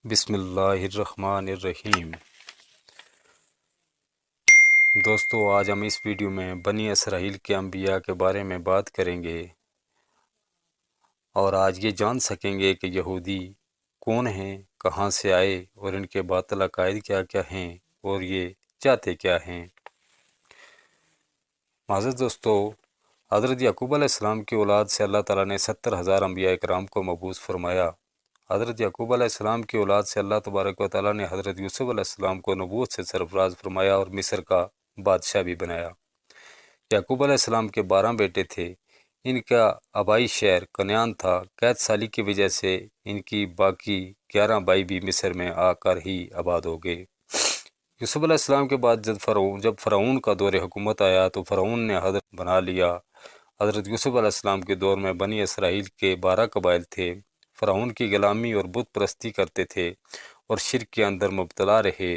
بسم اللہ الرحمن الرحیم۔ دوستو، آج ہم اس ویڈیو میں بنی اسرائیل کے انبیاء کے بارے میں بات کریں گے اور آج یہ جان سکیں گے کہ یہودی کون ہیں، کہاں سے آئے اور ان کے باطل عقائد کیا کیا ہیں اور یہ چاہتے کیا ہیں۔ معزز دوستو، حضرت یعقوب علیہ السلام کی اولاد سے اللہ تعالیٰ نے 70,000 انبیاء کرام کو مبعوث فرمایا۔ حضرت یعقوب علیہ السلام کی اولاد سے اللہ تبارک و تعالیٰ نے حضرت یوسف علیہ السلام کو نبوت سے سرفراز فرمایا اور مصر کا بادشاہ بھی بنایا۔ یعقوب علیہ السلام کے 12 بیٹے تھے۔ ان کا آبائی شہر کنعان تھا۔ قید سالی کی وجہ سے ان کی باقی 11 بھائی بھی مصر میں آ کر ہی آباد ہو گئے۔ یوسف علیہ السلام کے بعد جب فرعون کا دور حکومت آیا تو فرعون نے حضرت بنا لیا۔ حضرت یوسف علیہ السلام کے دور میں بنی اسرائیل کے 12 قبائل تھے۔ فرعون کی غلامی اور بت پرستی کرتے تھے اور شرک کے اندر مبتلا رہے۔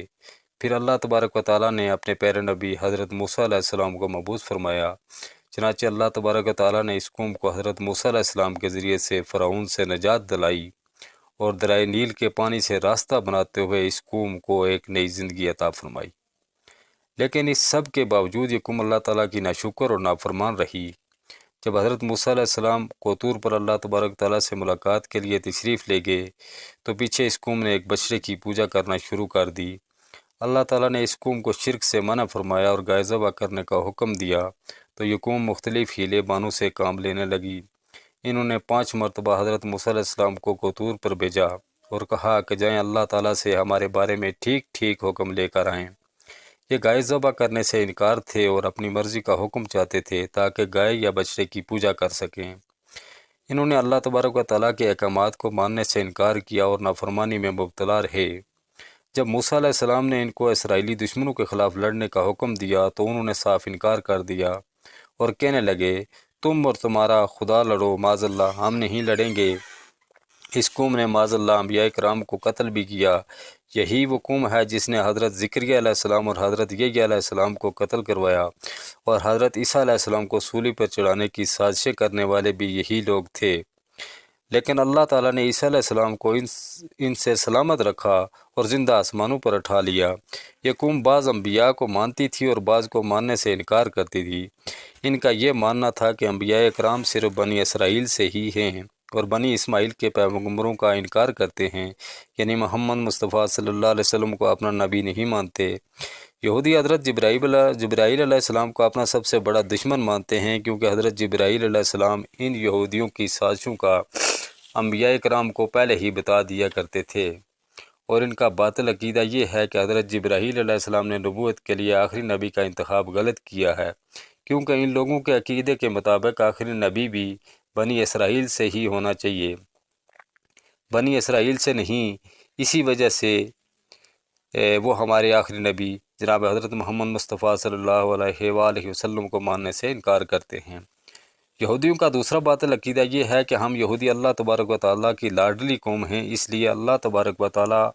پھر اللہ تبارک و تعالیٰ نے اپنے پیارے نبی حضرت موسیٰ علیہ السلام کو مبعوث فرمایا۔ چنانچہ اللہ تبارک و تعالیٰ نے اس قوم کو حضرت موسیٰ علیہ السلام کے ذریعے سے فرعون سے نجات دلائی اور دریائے نیل کے پانی سے راستہ بناتے ہوئے اس قوم کو ایک نئی زندگی عطا فرمائی۔ لیکن اس سب کے باوجود یہ قوم اللہ تعالیٰ کی ناشکر اور نافرمان رہی۔ جب حضرت موسیٰ علیہ السلام کو طور پر اللہ تبارک تعالیٰ سے ملاقات کے لیے تشریف لے گئے تو پیچھے اس قوم نے ایک بچڑے کی پوجا کرنا شروع کر دی۔ اللہ تعالیٰ نے اس قوم کو شرک سے منع فرمایا اور گائے ذبح کرنے کا حکم دیا تو یہ قوم مختلف ہیلے بانوں سے کام لینے لگی۔ انہوں نے 5 مرتبہ حضرت موسیٰ علیہ السلام کو طور پر بھیجا اور کہا کہ جائیں اللہ تعالیٰ سے ہمارے بارے میں ٹھیک ٹھیک حکم لے کر آئیں۔ یہ گائے ذبح کرنے سے انکار تھے اور اپنی مرضی کا حکم چاہتے تھے تاکہ گائے یا بچڑے کی پوجا کر سکیں۔ انہوں نے اللہ تبارک و تعالیٰ کے احکامات کو ماننے سے انکار کیا اور نافرمانی میں مبتلا رہے۔ جب موسیٰ علیہ السلام نے ان کو اسرائیلی دشمنوں کے خلاف لڑنے کا حکم دیا تو انہوں نے صاف انکار کر دیا اور کہنے لگے تم اور تمہارا خدا لڑو، معاذ اللہ ہم نہیں لڑیں گے۔ اس قوم نے معاذ اللہ انبیاء کرام کو قتل بھی کیا۔ یہی وہ قوم ہے جس نے حضرت زکریا علیہ السلام اور حضرت یحییٰ علیہ السلام کو قتل کروایا اور حضرت عیسیٰ علیہ السلام کو سولی پر چڑھانے کی سازشیں کرنے والے بھی یہی لوگ تھے۔ لیکن اللہ تعالیٰ نے عیسیٰ علیہ السلام کو ان سے سلامت رکھا اور زندہ آسمانوں پر اٹھا لیا۔ یہ قوم بعض انبیاء کو مانتی تھی اور بعض کو ماننے سے انکار کرتی تھی۔ ان کا یہ ماننا تھا کہ انبیاء اکرام صرف بنی اسرائیل سے ہی ہیں اور بنی اسماعیل کے پیغمبروں کا انکار کرتے ہیں، یعنی محمد مصطفیٰ صلی اللہ علیہ وسلم کو اپنا نبی نہیں مانتے۔ یہودی حضرت جبرائیل علیہ السلام کو اپنا سب سے بڑا دشمن مانتے ہیں کیونکہ حضرت جبرائیل علیہ السلام ان یہودیوں کی سازشوں کا انبیاء کرام کو پہلے ہی بتا دیا کرتے تھے، اور ان کا باطل عقیدہ یہ ہے کہ حضرت جبرائیل علیہ السلام نے نبوت کے لیے آخری نبی کا انتخاب غلط کیا ہے، کیونکہ ان لوگوں کے عقیدے کے مطابق آخری نبی بھی بنی اسرائیل سے ہی ہونا چاہیے، بنی اسرائیل سے نہیں۔ اسی وجہ سے وہ ہمارے آخری نبی جناب حضرت محمد مصطفیٰ صلی اللہ علیہ وآلہ وسلم کو ماننے سے انکار کرتے ہیں۔ یہودیوں کا دوسرا باطل عقیدہ یہ ہے کہ ہم یہودی اللہ تبارک و تعالیٰ کی لاڈلی قوم ہیں، اس لیے اللہ تبارک و تعالیٰ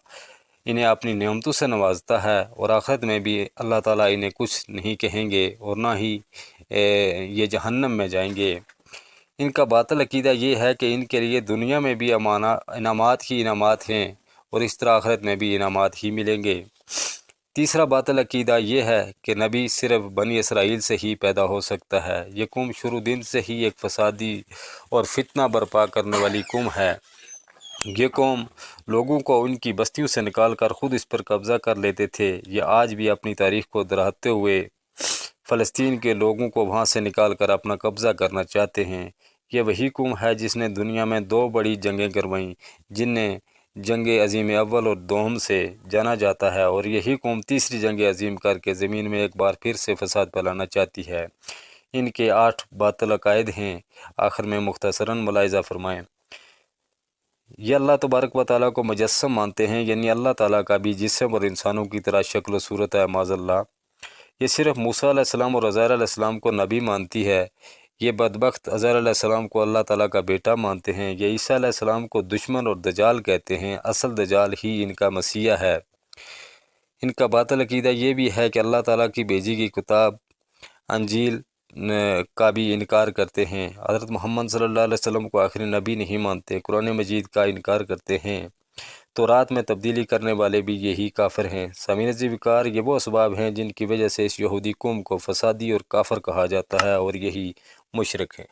انہیں اپنی نعمتوں سے نوازتا ہے اور آخرت میں بھی اللہ تعالیٰ انہیں کچھ نہیں کہیں گے اور نہ ہی یہ جہنم میں جائیں گے۔ ان کا باطل عقیدہ یہ ہے کہ ان کے لیے دنیا میں بھی انعامات ہی انعامات ہیں اور اس طرح آخرت میں بھی انعامات ہی ملیں گے۔ تیسرا باطل عقیدہ یہ ہے کہ نبی صرف بنی اسرائیل سے ہی پیدا ہو سکتا ہے۔ یہ قوم شروع دن سے ہی ایک فسادی اور فتنہ برپا کرنے والی قوم ہے۔ یہ قوم لوگوں کو ان کی بستیوں سے نکال کر خود اس پر قبضہ کر لیتے تھے۔ یہ آج بھی اپنی تاریخ کو دہراتے ہوئے فلسطین کے لوگوں کو وہاں سے نکال کر اپنا قبضہ کرنا چاہتے ہیں۔ یہ وہی قوم ہے جس نے دنیا میں 2 بڑی جنگیں کروائیں، جنہیں جنگ عظیم اول اور دوم سے جانا جاتا ہے، اور یہی قوم تیسری جنگ عظیم کر کے زمین میں ایک بار پھر سے فساد پھیلانا چاہتی ہے۔ ان کے 8 باطل عقائد ہیں، آخر میں مختصراً ملاحظہ فرمائیں۔ یہ اللہ تبارک و تعالیٰ کو مجسم مانتے ہیں، یعنی اللہ تعالیٰ کا بھی جسم اور انسانوں کی طرح شکل و صورت ہے، معاذ اللہ۔ یہ صرف موسیٰ علیہ السلام اور عزیر علیہ السلام کو نبی مانتی ہے۔ یہ بدبخت عزیر علیہ السلام کو اللہ تعالیٰ کا بیٹا مانتے ہیں۔ یہ عیسیٰ علیہ السلام کو دشمن اور دجال کہتے ہیں، اصل دجال ہی ان کا مسیح ہے۔ ان کا باطل عقیدہ یہ بھی ہے کہ اللہ تعالیٰ کی بھیجی گئی کتاب انجیل کا بھی انکار کرتے ہیں، حضرت محمد صلی اللہ علیہ وسلم کو آخری نبی نہیں مانتے، قرآن مجید کا انکار کرتے ہیں۔ تورات میں تبدیلی کرنے والے بھی یہی کافر ہیں۔ سامعین عزیز وقار، یہ وہ اسباب ہیں جن کی وجہ سے اس یہودی قوم کو فسادی اور کافر کہا جاتا ہے، اور یہی مشرک ہیں۔